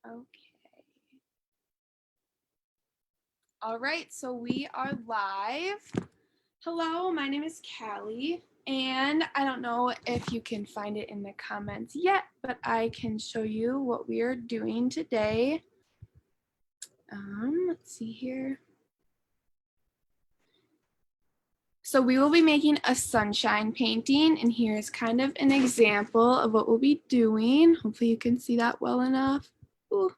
Okay. All right, so we are live. Hello, my name is Callie, and I don't know if you can find it in the comments yet, but I can show you what we are doing today. Let's see here. So we will be making a sunshine painting, and here's kind of an example of what we'll be doing. Hopefully you can see that well enough. Ooh.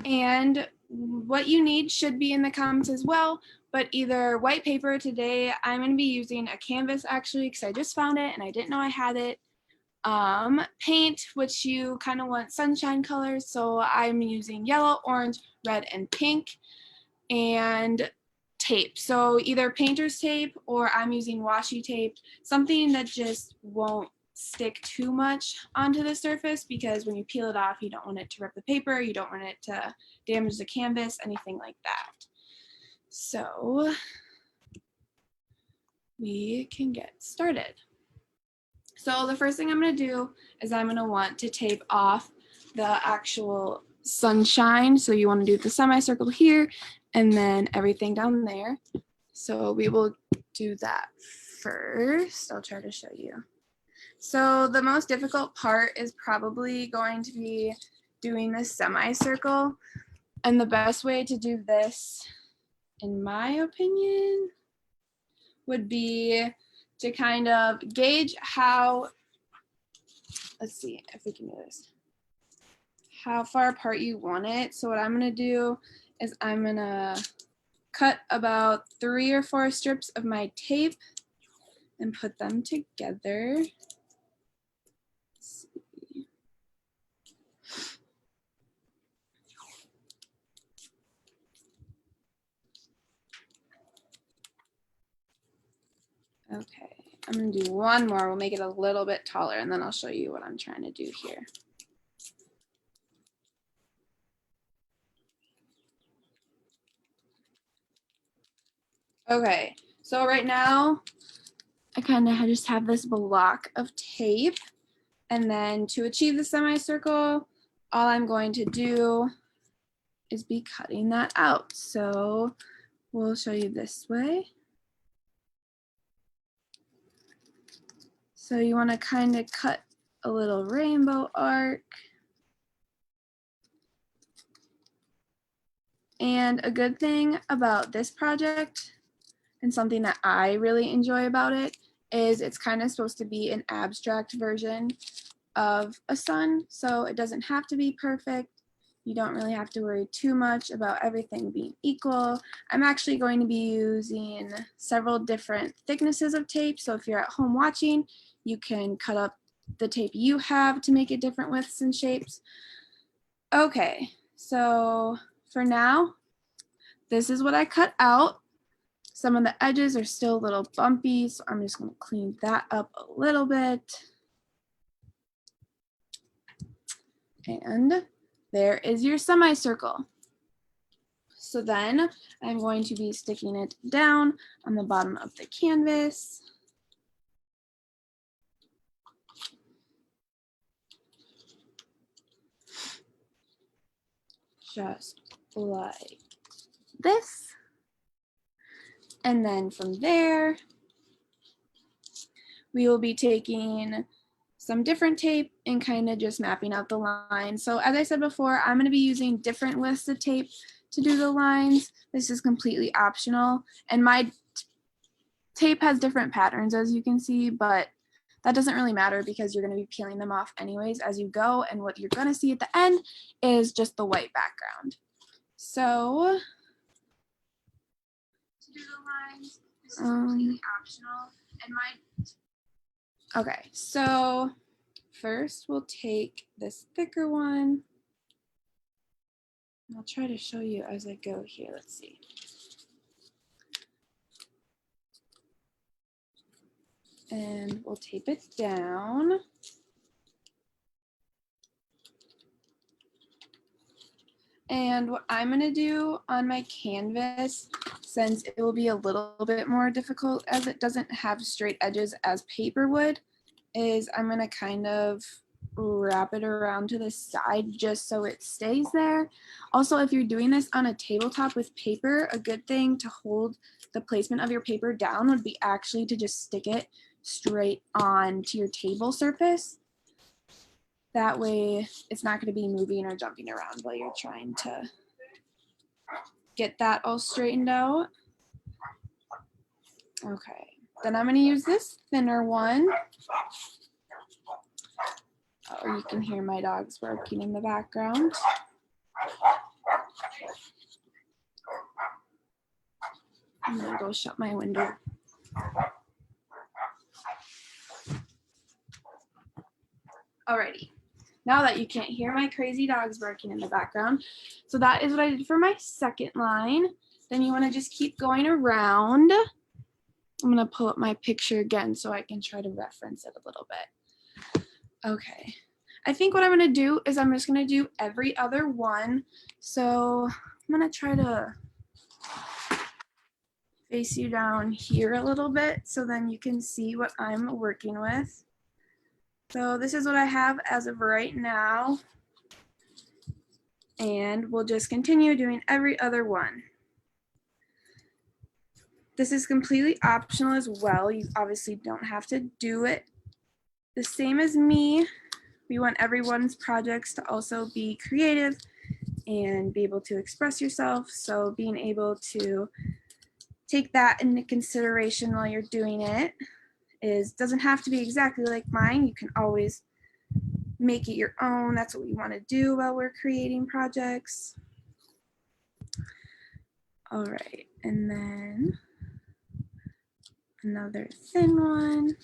And what you need should be in the comments as well, but either white paper today, I'm going to be using a canvas actually because I just found it and I didn't know I had it. Paint, which you kind of want sunshine colors, so I'm using yellow, orange, red, and pink. And tape, so either painter's tape or I'm using washi tape, something that just won't stick too much onto the surface, because when you peel it off you don't want it to rip the paper, you don't want it to damage the canvas, anything like that. So we can get started. So the first thing I'm going to do is I'm going to want to tape off the actual sunshine. So you want to do the semicircle here and then everything down there. So we will do that first. I'll try to show you. So the most difficult part is probably going to be doing this semicircle. And the best way to do this, in my opinion, would be to kind of gauge how, let's see if we can do this, how far apart you want it. So what I'm going to do is I'm going to cut about 3 or 4 strips of my tape and put them together. Let's see. Okay, I'm going to do one more. We'll make it a little bit taller and then I'll show you what I'm trying to do here. Okay, so right now I kind of just have this block of tape, and then to achieve the semicircle, all I'm going to do is be cutting that out. So we'll show you this way. So you want to kind of cut a little rainbow arc. And a good thing about this project, and something that I really enjoy about it, is it's kind of supposed to be an abstract version of a sun. So it doesn't have to be perfect. You don't really have to worry too much about everything being equal. I'm actually going to be using several different thicknesses of tape. So if you're at home watching, you can cut up the tape you have to make it different widths and shapes. Okay, so for now, this is what I cut out. Some of the edges are still a little bumpy, so I'm just going to clean that up a little bit. And there is your semicircle. So then I'm going to be sticking it down on the bottom of the canvas. Just like this. And then from there, we will be taking some different tape and kind of just mapping out the lines. So as I said before, I'm going to be using different widths of tape to do the lines. This is completely optional. And my tape has different patterns, as you can see, but that doesn't really matter because you're going to be peeling them off anyways as you go. And what you're going to see at the end is just the white background. So to do the lines, this is completely optional. And okay, so first we'll take this thicker one. I'll try to show you as I go here. Let's see. And we'll tape it down. And what I'm going to do on my canvas, since it will be a little bit more difficult as it doesn't have straight edges as paper would, is I'm going to kind of wrap it around to the side just so it stays there. Also, if you're doing this on a tabletop with paper, a good thing to hold the placement of your paper down would be actually to just stick it straight onto your table surface. That way it's not going to be moving or jumping around while you're trying to get that all straightened out. Okay, then I'm going to use this thinner one. Or you can hear my dogs barking in the background. I'm gonna go shut my window. Alrighty, now that you can't hear my crazy dogs barking in the background, so that is what I did for my second line. Then you wanna just keep going around. I'm gonna pull up my picture again so I can try to reference it a little bit. Okay, I think what I'm gonna do is I'm just gonna do every other one. So I'm gonna try to face you down here a little bit so then you can see what I'm working with. So this is what I have as of right now. And we'll just continue doing every other one. This is completely optional as well. You obviously don't have to do it the same as me. We want everyone's projects to also be creative and be able to express yourself. So being able to take that into consideration while you're doing it doesn't have to be exactly like mine. You can always make it your own. That's what we want to do while we're creating projects. All right, and then another thin one.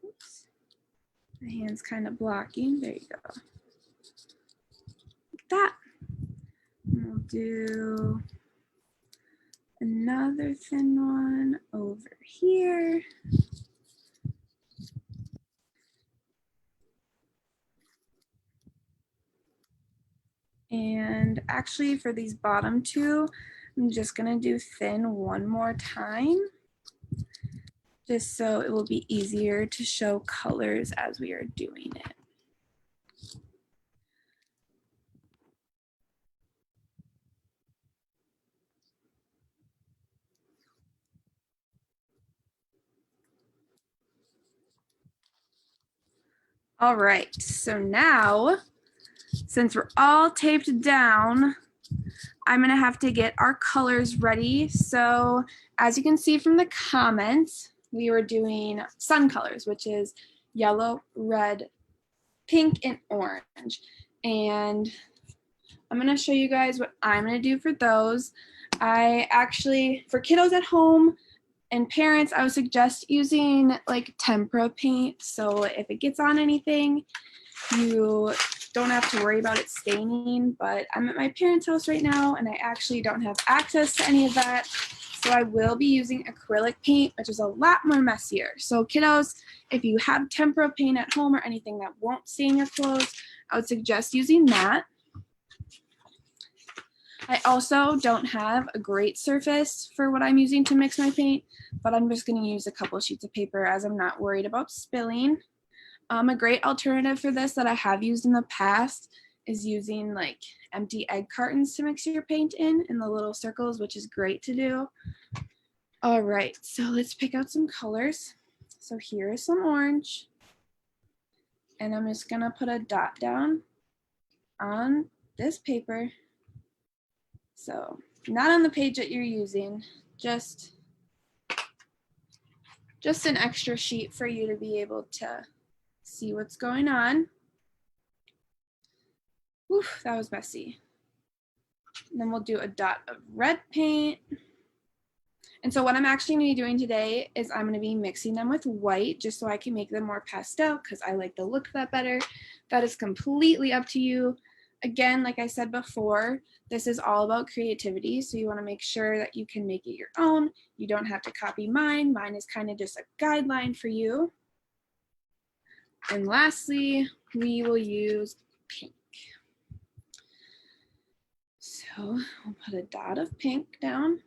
Oops. My hand's kind of blocking. There you go. Like that. And we'll do another thin one over here. And actually for these bottom two, I'm just gonna do thin one more time, just so it will be easier to show colors as we are doing it. All right, so now, since we're all taped down, I'm gonna have to get our colors ready. So as you can see from the comments, we were doing sun colors, which is yellow, red, pink, and orange. And I'm gonna show you guys what I'm gonna do for those. I actually, for kiddos at home and parents, I would suggest using like tempera paint. So if it gets on anything, you don't have to worry about it staining, but I'm at my parents' house right now and I actually don't have access to any of that. So I will be using acrylic paint, which is a lot more messier. So kiddos, if you have tempera paint at home or anything that won't stain your clothes, I would suggest using that. I also don't have a great surface for what I'm using to mix my paint, but I'm just going to use a couple of sheets of paper as I'm not worried about spilling. A great alternative for this that I have used in the past is using like empty egg cartons to mix your paint in the little circles, which is great to do. All right, so let's pick out some colors. So here is some orange, and I'm just gonna put a dot down on this paper. So not on the page that you're using, just an extra sheet for you to be able to see what's going on. Oof, that was messy. And then we'll do a dot of red paint. And so what I'm actually going to be doing today is I'm going to be mixing them with white just so I can make them more pastel because I like the look of that better. That is completely up to you. Again, like I said before, this is all about creativity. So you want to make sure that you can make it your own. You don't have to copy mine. Mine is kind of just a guideline for you. And lastly, we will use pink. So we'll put a dot of pink down.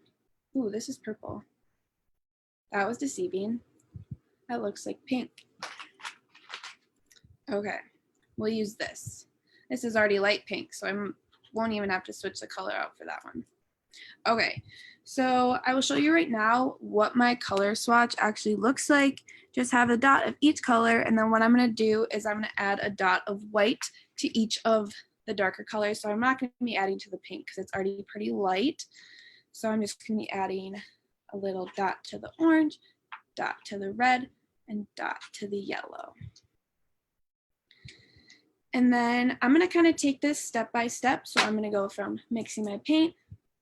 Ooh, this is purple. That was deceiving. That looks like pink. Okay, we'll use this. This is already light pink, so I won't even have to switch the color out for that one. Okay, so I will show you right now what my color swatch actually looks like. Just have a dot of each color, and then what I'm going to do is I'm going to add a dot of white to each of the darker colors. So I'm not going to be adding to the pink because it's already pretty light. So I'm just going to be adding a little dot to the orange, dot to the red, and dot to the yellow. And then I'm going to kind of take this step by step. So I'm going to go from mixing my paint,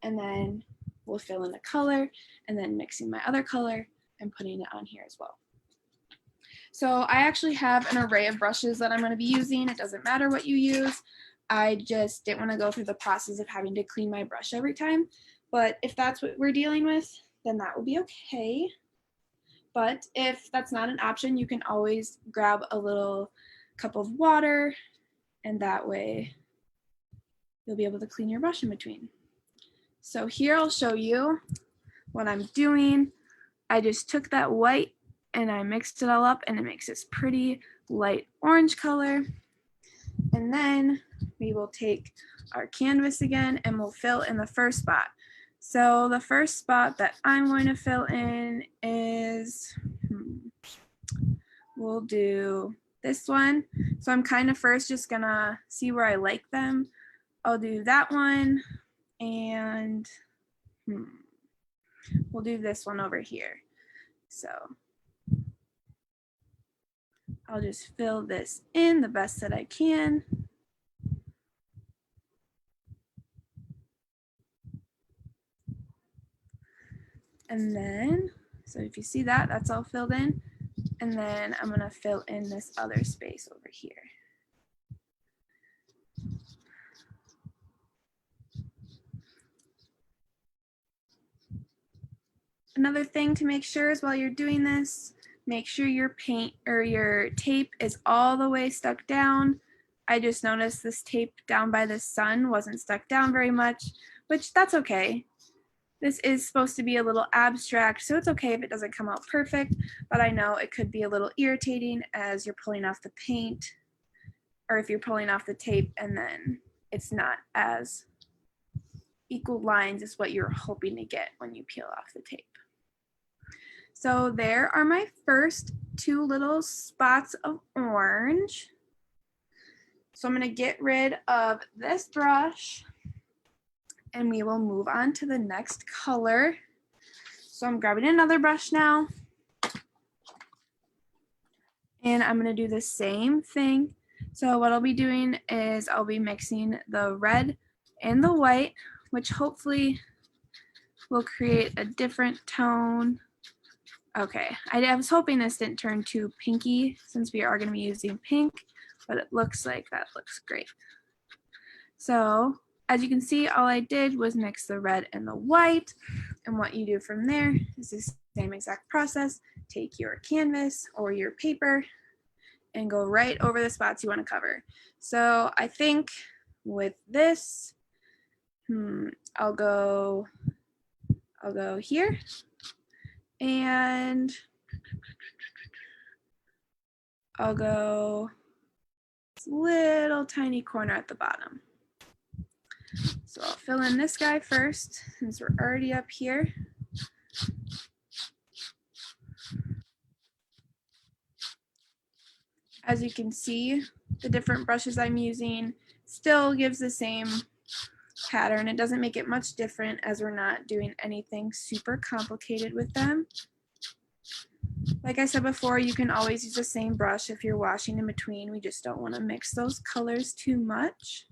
and then we'll fill in the color, and then mixing my other color and putting it on here as well. So I actually have an array of brushes that I'm going to be using. It doesn't matter what you use. I just didn't want to go through the process of having to clean my brush every time. But if that's what we're dealing with, then that will be okay. But if that's not an option, you can always grab a little cup of water, and that way you'll be able to clean your brush in between. So here I'll show you what I'm doing. I just took that white and I mixed it all up, and it makes this pretty light orange color. And then we will take our canvas again and we'll fill in the first spot. So the first spot that I'm going to fill in is, we'll do this one. So I'm kind of first just gonna see where I like them. I'll do that one, and we'll do this one over here. So I'll just fill this in the best that I can. And then, so if you see that, that's all filled in. And then I'm gonna fill in this other space over here. Another thing to make sure is while you're doing this, make sure your paint or your tape is all the way stuck down. I just noticed this tape down by the sun wasn't stuck down very much, which that's okay. This is supposed to be a little abstract, so it's okay if it doesn't come out perfect, but I know it could be a little irritating as you're pulling off the paint, or if you're pulling off the tape and then it's not as equal lines as what you're hoping to get when you peel off the tape. So there are my first two little spots of orange. So I'm going to get rid of this brush, and we will move on to the next color. So I'm grabbing another brush now, and I'm going to do the same thing. So what I'll be doing is I'll be mixing the red and the white, which hopefully will create a different tone. Okay, I was hoping this didn't turn too pinky since we are going to be using pink, but it looks like that looks great. So as you can see, all I did was mix the red and the white, and what you do from there is the same exact process. Take your canvas or your paper and go right over the spots you want to cover. So I think with this, I'll go here, and I'll go this little tiny corner at the bottom. So I'll fill in this guy first since we're already up here. As you can see, the different brushes I'm using still gives the same pattern. It doesn't make it much different as we're not doing anything super complicated with them. Like I said before, you can always use the same brush if you're washing in between. We just don't want to mix those colors too much.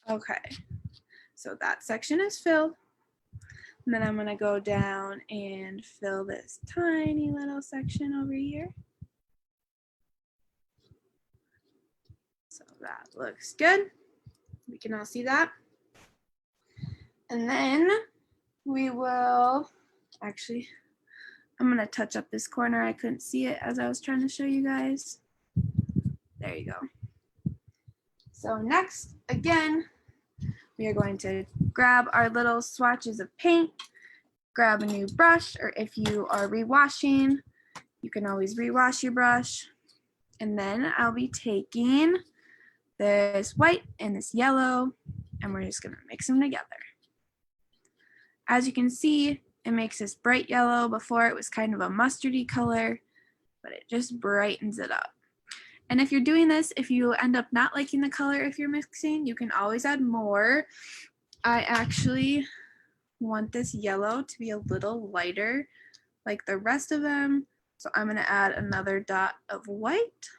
Okay, so that section is filled. And then I'm going to go down and fill this tiny little section over here. So that looks good. We can all see that. And then we will, actually, I'm going to touch up this corner. I couldn't see it as I was trying to show you guys. There you go. So next, again, we are going to grab our little swatches of paint, grab a new brush, or if you are rewashing, you can always rewash your brush. And then I'll be taking this white and this yellow, and we're just gonna mix them together. As you can see, it makes this bright yellow. Before it was kind of a mustardy color, but it just brightens it up. And if you're doing this, if you end up not liking the color if you're mixing, you can always add more. I actually want this yellow to be a little lighter like the rest of them, so I'm gonna add another dot of white,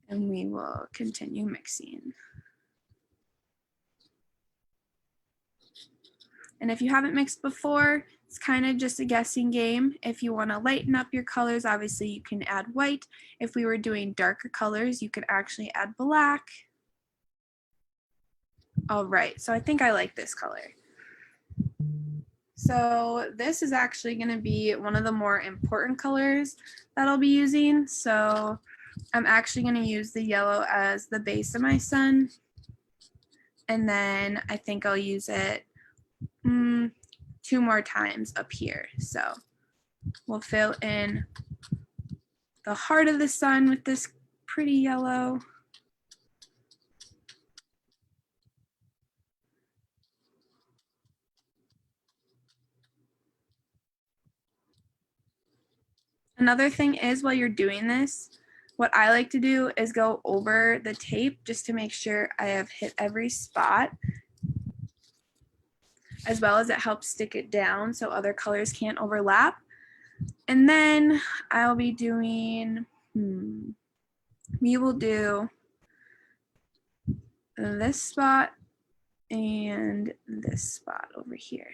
and we will continue mixing. And if you haven't mixed before, it's kind of just a guessing game. If you want to lighten up your colors, obviously you can add white. If we were doing darker colors, you could actually add black. All right, so I think I like this color. So this is actually going to be one of the more important colors that I'll be using. So I'm actually going to use the yellow as the base of my sun. And then I think I'll use it 2 more times up here. So we'll fill in the heart of the sun with this pretty yellow. Another thing is, while you're doing this, what I like to do is go over the tape just to make sure I have hit every spot, as well as it helps stick it down so other colors can't overlap. And then I'll be doing, we will do this spot and this spot over here.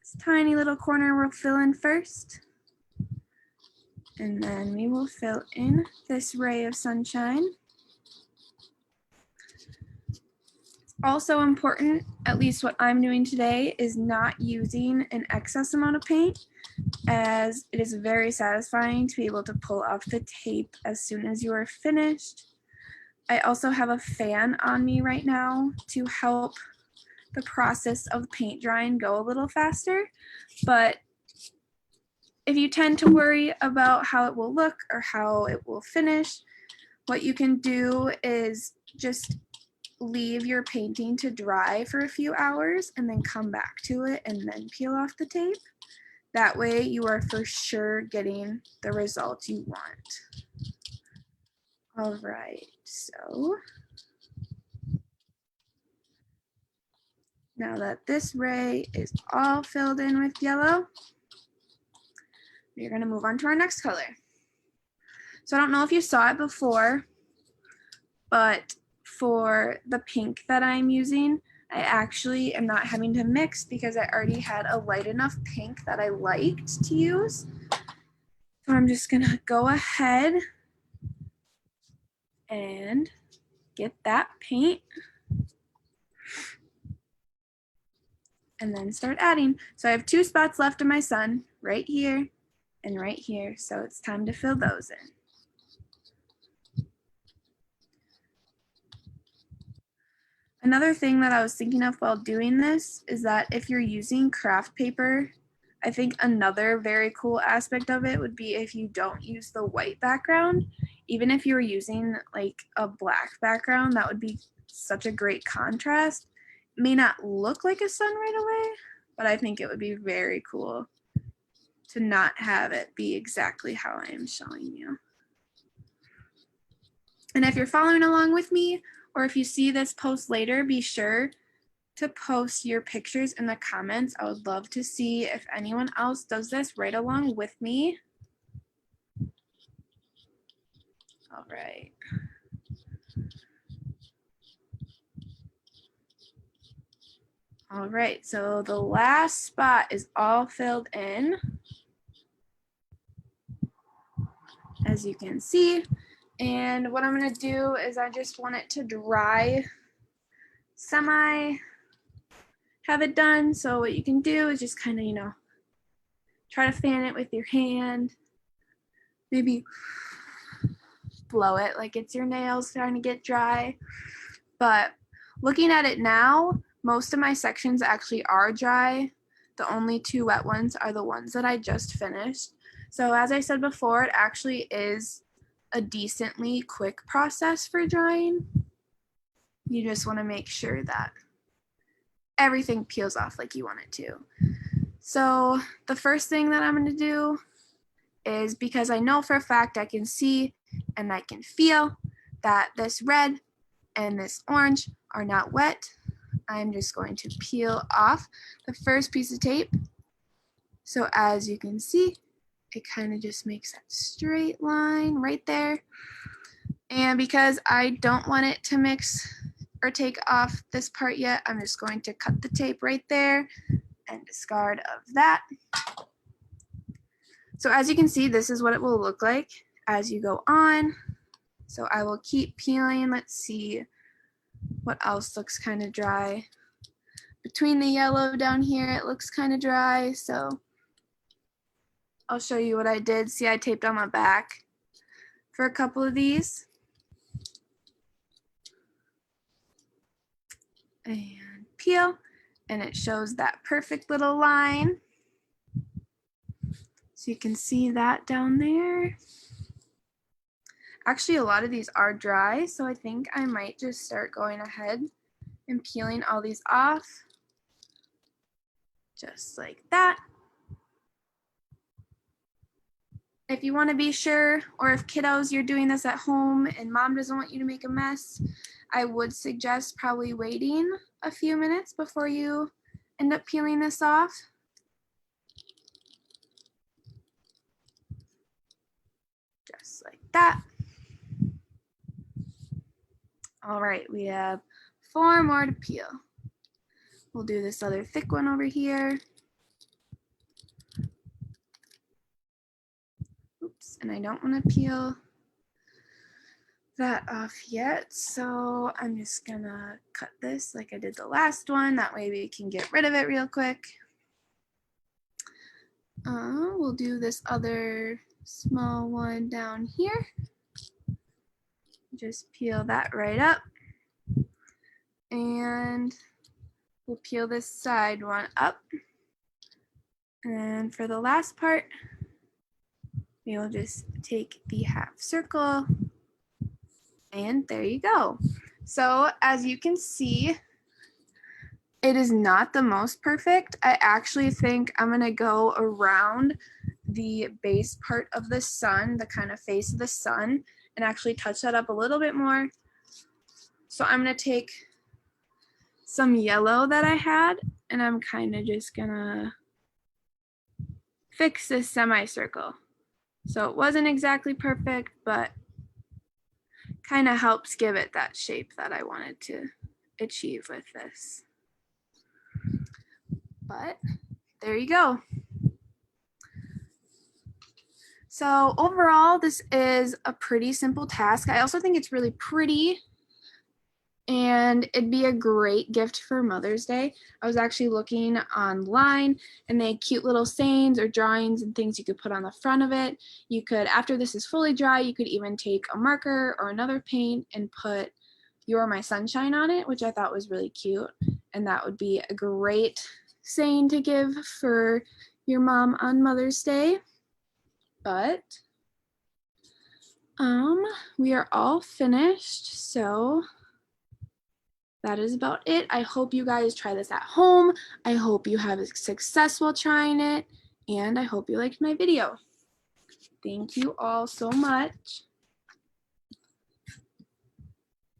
This tiny little corner we'll fill in first. And then we will fill in this ray of sunshine. Also important, at least what I'm doing today, is not using an excess amount of paint, as it is very satisfying to be able to pull off the tape as soon as you are finished. I also have a fan on me right now to help the process of paint drying go a little faster, but if you tend to worry about how it will look or how it will finish, what you can do is just leave your painting to dry for a few hours and then come back to it and then peel off the tape. That way you are for sure getting the results you want. All right, so now that this ray is all filled in with yellow, we're gonna move on to our next color. So I don't know if you saw it before, but for the pink that I'm using, I actually am not having to mix because I already had a light enough pink that I liked to use. So I'm just gonna go ahead and get that paint and then start adding. So I have 2 spots left of my sun, right here and right here. So it's time to fill those in. Another thing that I was thinking of while doing this is that if you're using craft paper, I think another very cool aspect of it would be if you don't use the white background. Even if you were using like a black background, that would be such a great contrast. It may not look like a sun right away, but I think it would be very cool to not have it be exactly how I am showing you. And if you're following along with me, or if you see this post later, be sure to post your pictures in the comments. I would love to see if anyone else does this right along with me. All right. All right, so the last spot is all filled in, as you can see. And what I'm gonna do is I just want it to dry have it done. So what you can do is just kind of, try to fan it with your hand. Maybe blow it like it's your nails trying to get dry. But looking at it now, most of my sections actually are dry. The only 2 wet ones are the ones that I just finished. So as I said before, it actually is a decently quick process for drying. You just want to make sure that everything peels off like you want it to. So the first thing that I'm going to do is, because I know for a fact I can see and I can feel that this red and this orange are not wet, I'm just going to peel off the first piece of tape. So as you can see, it kind of just makes that straight line right there. And because I don't want it to mix or take off this part yet, I'm just going to cut the tape right there and discard of that. So as you can see, this is what it will look like as you go on. So I will keep peeling. Let's see what else looks kind of dry. Between the yellow down here, it looks kind of dry. So I'll show you what I did. See, I taped on my back for a couple of these. And peel, and it shows that perfect little line. So you can see that down there. Actually, a lot of these are dry, so I think I might just start going ahead and peeling all these off. Just like that. If you want to be sure, or if kiddos, you're doing this at home and mom doesn't want you to make a mess, I would suggest probably waiting a few minutes before you end up peeling this off. Just like that. All right, we have 4 more to peel. We'll do this other thick one over here. Oops, and I don't want to peel that off yet, so I'm just gonna cut this like I did the last one. That way we can get rid of it real quick. We'll do this other small one down here. Just peel that right up. And we'll peel this side one up. And for the last part, we'll just take the half circle, and there you go. So as you can see, it is not the most perfect. I actually think I'm gonna go around the base part of the sun, the kind of face of the sun, and actually touch that up a little bit more. So I'm gonna take some yellow that I had, and I'm kind of just gonna fix this semicircle. So it wasn't exactly perfect, but kind of helps give it that shape that I wanted to achieve with this. But there you go. So overall, this is a pretty simple task. I also think it's really pretty, and it'd be a great gift for Mother's Day. I was actually looking online, and they had cute little sayings or drawings and things you could put on the front of it. You could, after this is fully dry, you could even take a marker or another paint and put "You're my sunshine" on it, which I thought was really cute. And that would be a great saying to give for your mom on Mother's Day. But we are all finished, so that is about it. I hope you guys try this at home. I hope you have a successful trying it, and I hope you liked my video. Thank you all so much.